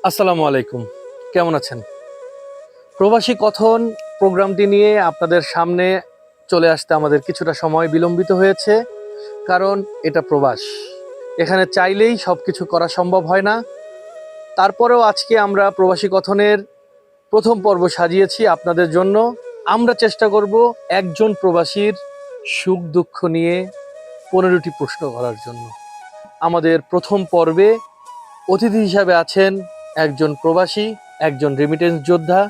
আসসালামু আলাইকুম। কেমন আছেন? প্রবাসী কথন প্রোগ্রামটি নিয়ে আপনাদের সামনে চলে আসতে আমাদের কিছুটা সময় বিলম্বিত হয়েছে, কারণ এটা প্রবাস। এখানে চাইলেই সব কিছু করা সম্ভব হয় না। তারপরেও আজকে আমরা প্রবাসী কথনের প্রথম পর্ব সাজিয়েছি আপনাদের জন্য। আমরা চেষ্টা করব একজন প্রবাসীর সুখ দুঃখ নিয়ে 15টি প্রশ্ন করার জন্য। আমাদের প্রথম পর্বে অতিথি হিসাবে আছেন একজন প্রবাসী, একজন রেমিটেন্স যোদ্ধা,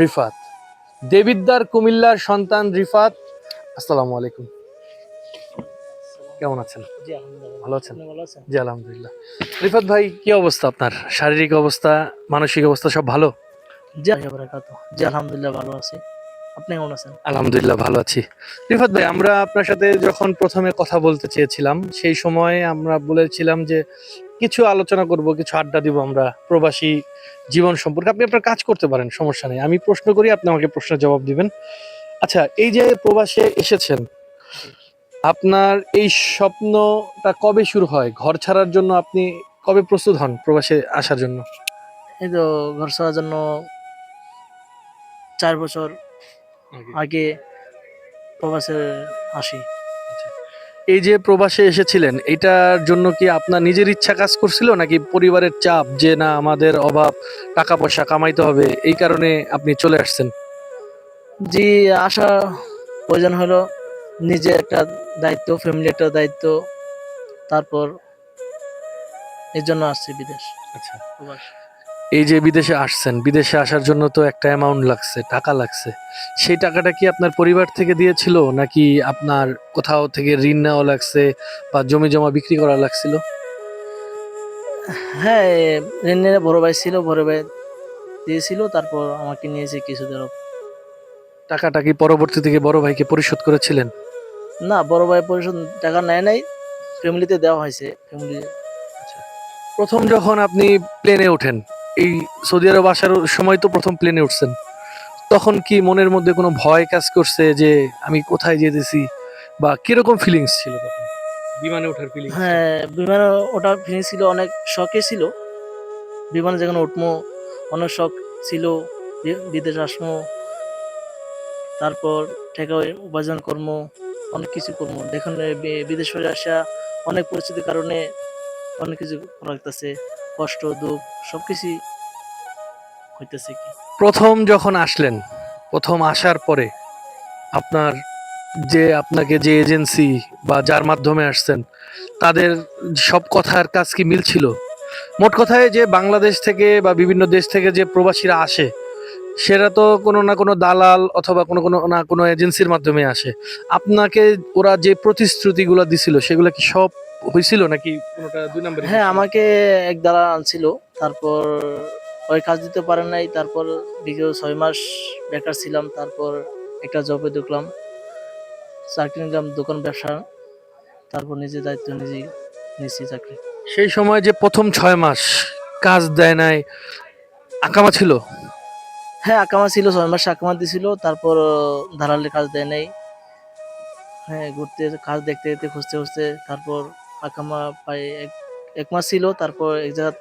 রিফাত। দেবিদ্দার কুমিল্লার সন্তান রিফাত। আসসালামু আলাইকুম। কেমন আছেন? জি আলহামদুলিল্লাহ। ভালো আছেন? আপনি ভালো আছেন? জি আলহামদুলিল্লাহ। রিফাত ভাই, কি অবস্থা আপনার? শারীরিক অবস্থা, মানসিক অবস্থা সব ভালো? জি বারাকাতুহু। জি আলহামদুলিল্লাহ ভালো আছি। আপনি কেমন আছেন? আলহামদুলিল্লাহ ভালো আছি। রিফাত ভাই, আমরা আপনার সাথে যখন প্রথমে কথা বলতে চেয়েছিলাম সেই সময় আমরা বলেছিলাম যে কিছু আলোচনা করব, কিছু আড্ডা দিব আমরা প্রবাসী জীবন সম্পর্কে। আপনি আপনার কাজ করতে পারেন, সমস্যা নেই। আমি প্রশ্ন করি, আপনি আমাকে প্রশ্নের জবাব দিবেন। আচ্ছা, এই যে প্রবাসে এসেছেন, আপনার এই স্বপ্নটা কবে শুরু হয়? ঘর ছাড়ার জন্য আপনি কবে প্রস্তুত হন প্রবাসে আসার জন্য? এই তো ঘর ছাড়ার জন্য 4 বছর আগে প্রবাসে আসি। আচ্ছা, এই যে প্রবাসে এসেছিলেন, এটার জন্য কি আপনার নিজের ইচ্ছা কাজ করছিল, নাকি পরিবারের চাপ যে না আমাদের অভাব, টাকা পয়সা কামাইতে হবে, এই কারণে আপনি চলে আসছেন? জি, আসা প্রয়োজন হলো, নিজে একটা দায়িত্ব, ফ্যামিলি একটা দায়িত্ব। তারপর এর জন্য আসছি বিদেশ। আচ্ছা, প্রবাস। এই যে বিদেশে আসছেন, বিদেশে আসার জন্য তো একটা অ্যামাউন্ট লাগছে, টাকা লাগছে। সেই টাকাটা কি আপনার পরিবার থেকে দিয়েছিল, নাকি আপনার কোথাও থেকে ঋণ নেওয়া লাগছে বা জমি জমা বিক্রি করা লাগছিল? হ্যাঁ, ঋণের বড় ভাই ছিল, বড় ভাই দিয়েছিল, তারপর আমাকে নিয়েছে কিছুদিন। টাকাটা কি পরবর্তী থেকে বড় ভাইকে পরিশোধ করেছিলেন? না, বড় ভাই পরিশোধ টাকা নেয় নাই, ফ্যামিলিতে দেওয়া হয়েছে। ফ্যামিলি। প্রথম যখন আপনি প্লেনে ওঠেন, এই সৌদি আরব আসার সময় তো প্রথম প্লেনে উঠছেন, তখন কি মনের মধ্যে কোনো ভয় কাজ করছে যে আমি কোথায় যেতেছি, বা কিরকম ফিলিংস ছিল তখন বিমানে ওঠার ফিলিংস? হ্যাঁ, বিমানে ওঠা ফিলিংস ছিল, অনেক শখে ছিল। বিমানে যখন উঠবো অনেক শখ ছিল, বিদেশ আসবো, তারপর টাকা উপার্জন করবো, অনেক কিছু করবো। দেখুন বিদেশ হয়ে আসা অনেক পরিস্থিতির কারণে অনেক কিছু করা লাগতেছে, কষ্ট দুঃখ সবকিছুই হইতেছে কি। প্রথম যখন আসলেন, প্রথম আসার পরে আপনার আপনাকে যে এজেন্সি বা যার মাধ্যমে আসছেন, তাদের সব কথার কাজ কি মিল ছিল? মোট কথায় যে বাংলাদেশ থেকে বা বিভিন্ন দেশ থেকে যে প্রবাসীরা আসে, সেটা তো কোনো না কোনো দালাল অথবা কোনো কোনো না কোনো এজেন্সির মাধ্যমে আসে। আপনাকে ওরা যে প্রতিশ্রুতিগুলো দিছিল সেগুলো কি সব হয়েছিল, নাকি কোনোটা দুই নম্বরই হ্যাঁ, হয়েছিল? আমাকে এক দালাল আনছিল, তারপর ওই কাজ দিতে পারে নাই। তারপর বিগত 6 মাস বেকার ছিলাম, তারপর একটা জবে ঢুকলাম, চাকরি নিলাম, দোকান ব্যবসা। তারপর নিজের দায়িত্ব নিজেই নিচ্ছি চাকরি। সেই সময় যে প্রথম 6 মাস কাজ দেয় নাই, আকামা ছিল? হ্যাঁ, আকামা ছিল, 6 মাস আকামা দিছিল। তারপর দালালের কাজ দেয় নাই। হ্যাঁ, ঘুরতে কাজ দেখতে দেখতে খুঁজতে খুঁজতে তারপর আকামা পাই। এক মাস ছিল, তারপর এক জায়গা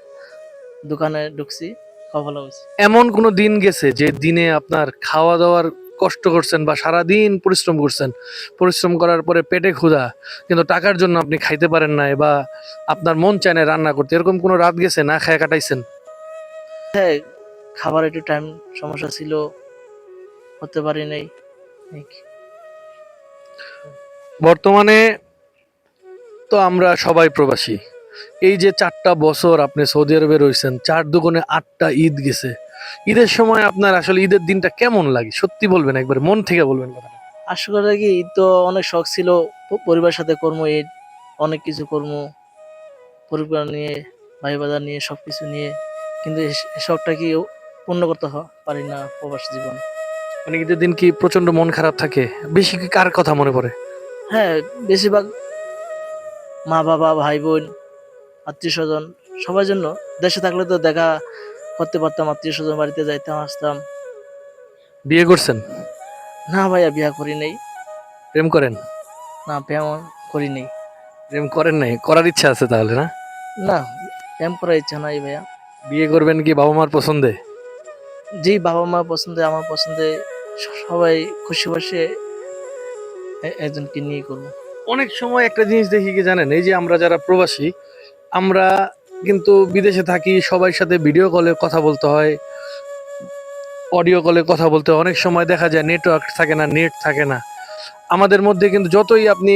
দোকানে ঢুকছি, খাওয়া ভালো হয়েছে। এমন কোনো দিন গেছে যে দিনে আপনার খাওয়া দাওয়ার কষ্ট করছেন বা সারাদিন পরিশ্রম করছেন, পরিশ্রম করার পরে পেটে ক্ষুধা, কিন্তু টাকার জন্য আপনি খাইতে পারেন নাই, বা আপনার মন চায় না রান্না করতে, এরকম কোনো রাত গেছে না খায় কাটাইছেন? হ্যাঁ, খাবার একটু টাইম সমস্যা ছিল, করতে পারি নাই। এই কি। বর্তমানে তো আমরা সবাই প্রবাসী। এই যে 4টা বছর আপনি সৌদি আরবে রয়েছেন, 4 দুগুণে 8টা ঈদ গেছে। ঈদের সময় আপনার আসলে ঈদের দিনটা কেমন লাগে? সত্যি বলবেন, একবার মন থেকে বলবেন কথাটা। আসলে কি, ঈদ তো অনেক শখ ছিল, পরিবারের সাথে কর্ম, ঈদ অনেক কিছু কর্ম, পরিবার নিয়ে, ভাই বাজার নিয়ে, সবকিছু নিয়ে। কিন্তু এই শখটা কি পূর্ণ করতে পারি না প্রবাস জীবন। মানে ঈদের দিন কি প্রচন্ড মন খারাপ থাকে? বেশি কি কার কথা মনে পড়ে? হ্যাঁ, বেশিরভাগ মা বাবা, ভাই বোন, আত্মীয় স্বজন, সবার জন্য। দেশে থাকলে তো দেখা করতে পারতাম, আত্মীয় স্বজন বাড়িতে যাইতাম, আসতাম। বিয়ে করছেন? না ভাইয়া, বিয়া করি নাই। প্রেম করেন? না, প্রেম করি নাই। প্রেম করেন নাই? করার ইচ্ছা আছে তাহলে, না? না, প্রেম করার ইচ্ছা নাই ভাইয়া। বিয়ে করবেন কি বাবা মার পছন্দে? জি, বাবা মা পছন্দে, আমার পছন্দে, সবাই খুশি খুশি একজনকে নিয়ে করবো। অনেক সময় একটা জিনিস দেখি কি জানেন, এই যে আমরা যারা প্রবাসী, আমরা কিন্তু বিদেশে থাকি, সবার সাথে ভিডিও কলে কথা বলতে হয়, অডিও কলে কথা বলতে হয়। অনেক সময় দেখা যায় নেটওয়ার্ক থাকে না, নেট থাকে না আমাদের মধ্যে। কিন্তু যতই আপনি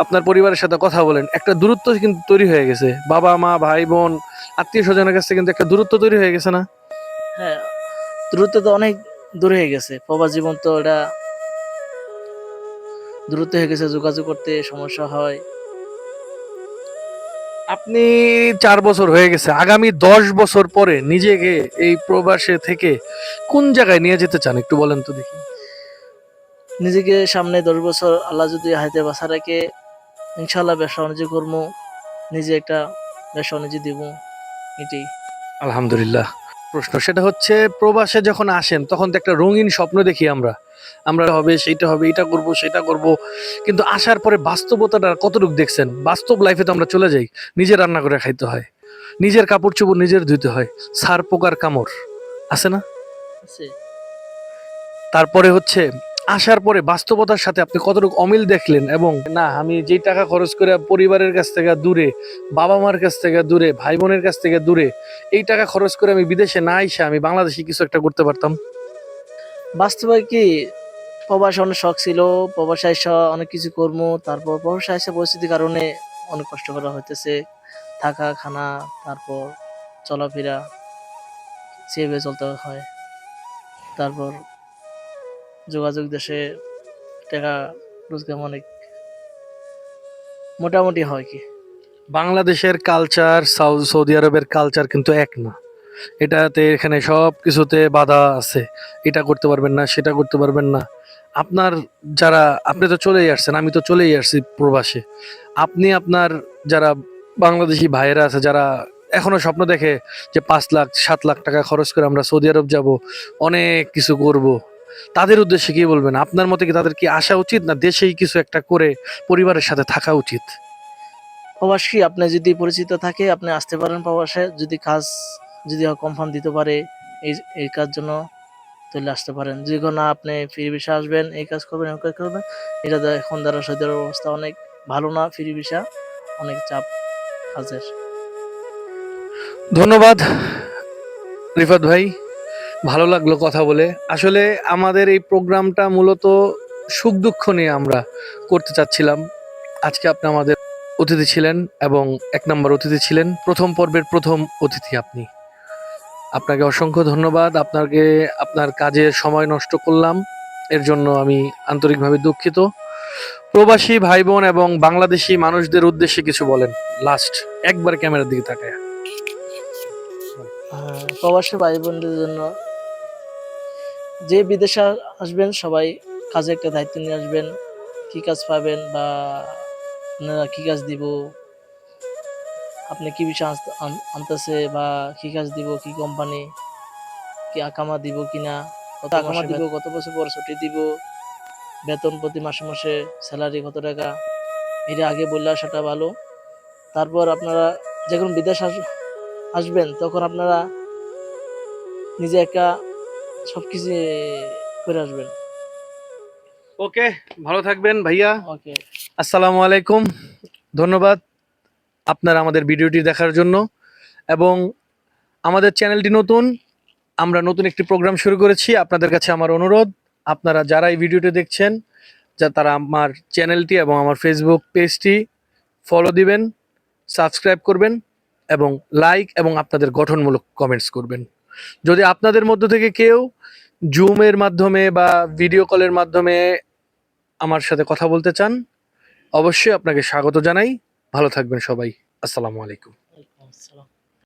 আপনার পরিবারের সাথে কথা বলেন, একটা দূরত্ব কিন্তু তৈরি হয়ে গেছে। বাবা মা ভাই বোন আত্মীয় স্বজনের কাছে কিন্তু একটা দূরত্ব তৈরি হয়ে গেছে না? হ্যাঁ, দূরত্ব তো অনেক দূর হয়ে গেছে। প্রবাস জীবন তো এটা দূরত্ব হয়ে গেছে, যোগাযোগ করতে সমস্যা হয়। আপনি 4 বছর হয়ে গেছে, আগামী 10 বছর পরে নিজেকে এই প্রবাসে থেকে কোন জায়গায় নিয়ে যেতে চান একটু বলেন তো দেখি। নিজেকে সামনে 10 বছর আল্লাহ যদি হায়াতে বাঁচা রাখে, ইনশাল্লাহ ব্যবসা বাণিজ্য করবো, নিজে একটা ব্যবসা বাণিজ্য দিব, এটাই। আলহামদুলিল্লাহ। প্রশ্ন সেটা হচ্ছে, প্রবাসে যখন আসেন তখন তো একটা রঙিন স্বপ্ন দেখি আমরা, আমরা হবে সেইটা হবে, এটা করব সেটা করব, কিন্তু আসার পরে বাস্তবতাটা কতটুকু দেখছেন? বাস্তব লাইফে তো আমরা চলে যাই, নিজে রান্না করে খাইতে হয়, নিজের কাপড় চোপড় নিজের ধুইতে হয়, সার পোকার কামড় আছে না? আছে। তারপরে হচ্ছে আসার পরে বাস্তবতার সাথে আপনি কতটুকু অমিল দেখলেন, এবং না আমি যেই টাকা খরচ করে পরিবারের কাছ থেকে দূরে, বাবা মার কাছ থেকে দূরে, ভাই বোনের কাছ থেকে দূরে, এই টাকা খরচ করে আমি বিদেশে না আইসা আমি বাংলাদেশে কিছু একটা করতে পারতাম। বাস্তবে কি, প্রবাসে অনেক শখ ছিল, প্রবাসে এসে অনেক কিছু করবো, তারপর প্রবাসে এসে পরিস্থিতির কারণে অনেক কষ্ট করা হইতেছে, থাকা খানা, তারপর চলাফেরা সেভাবে চলতে হয়। তারপর যোগাযোগ দেশে টাকা রোজগার অনেক মোটামুটি হয় কি। বাংলাদেশের কালচার সৌদি আরবের কালচার কিন্তু এক না। এটাতে এখানে সব কিছুতে বাধা আছে, এটা করতে পারবেন না, সেটা করতে পারবেন না। আপনার যারা, আপনি তো চলেই আসছেন, আমি তো চলেই আসছি প্রবাসে। আপনি আপনার যারা বাংলাদেশি ভাইয়েরা আছে, যারা এখনো স্বপ্ন দেখে যে 5 লাখ 7 লাখ টাকা খরচ করে আমরা সৌদি আরব যাব, অনেক কিছু করব, তাদের উদ্দেশ্যে কি বলবেন? আপনার মতে কি তাদের কি আসা উচিত, না দেশেই কিছু একটা করে পরিবারের সাথে থাকা উচিত? প্রবাসী আপনি যদি পরিচিত থাকে আপনি আসতে পারেন প্রবাসে, যদি কাজ যদি কনফার্ম দিতে পারে এই এই কাজ জন্য, তাহলে আসতে পারেন। যদি না আপনি ফ্রি ভিসা আসবেন, এই কাজ করবেন, ওই কাজ করবেন, এটা এখন দ্বারা সৌদি আরবের অবস্থা অনেক ভালো না, ফ্রি ভিসা অনেক চাপ কাজের। ধন্যবাদ রিফাত ভাই, ভালো লাগলো কথা বলে। আসলে আমাদের এই প্রোগ্রামটা মূলত সুখ দুঃখ নিয়ে আমরা করতে চাচ্ছিলাম। আজকে আপনি আমাদের অতিথি ছিলেন, এবং 1 নম্বর অতিথি ছিলেন, প্রথম পর্বের প্রথম অতিথি আপনি। আপনাকে অসংখ্য ধন্যবাদ। আপনাকে আপনার কাজে সময় নষ্ট করলাম, এর জন্য আমি আন্তরিকভাবে দুঃখিত। প্রবাসী ভাই বোন এবং বাংলাদেশি মানুষদের উদ্দেশ্যে কিছু বলেন লাস্ট, একবার ক্যামেরার দিকে তাকায়। প্রবাসী ভাই বোনদের জন্য, যে বিদেশে আসবেন সবাই কাজে একটা দায়িত্ব নিয়ে আসবেন, কি কাজ পাবেন বা আপনারা কি কাজ দিব, আপনি কি বিষয় আনতেছে বা কি কাজ দিব, কি কোম্পানি, কি আকামা দিব কিনা, কত আকামা দিব, কত বছর পর ছুটি দিব, বেতন প্রতি মাসে মাসে স্যালারি কত টাকা, এটা আগে বললে আসাটা ভালো। তারপর আপনারা যখন বিদেশ আসবেন তখন আপনারা নিজে একা সবকিছু করে আসবেন। ওকে, ভালো থাকবেন ভাইয়া। ওকে। আসসালামু আলাইকুম। ধন্যবাদ আপনার আমাদের ভিডিওটি দেখার জন্য। এবং আমাদের চ্যানেলটি নতুন, আমরা নতুন একটি প্রোগ্রাম শুরু করেছি। আপনাদের কাছে আমার অনুরোধ, আপনারা যারা এই ভিডিওটি দেখছেন, তারা আমার চ্যানেলটি এবং আমার ফেসবুক পেজটি ফলো দিবেন, সাবস্ক্রাইব করবেন, এবং লাইক এবং আপনাদের গঠনমূলক কমেন্টস করবেন। যদি আপনাদের মধ্য থেকে কেউ জুমের মাধ্যমে বা ভিডিও কলের মাধ্যমে আমার সাথে কথা বলতে চান, অবশ্যই আপনাকে স্বাগত জানাই। ভালো থাকবেন সবাই। আসসালামু আলাইকুম। ওয়ালাইকুম আসসালাম।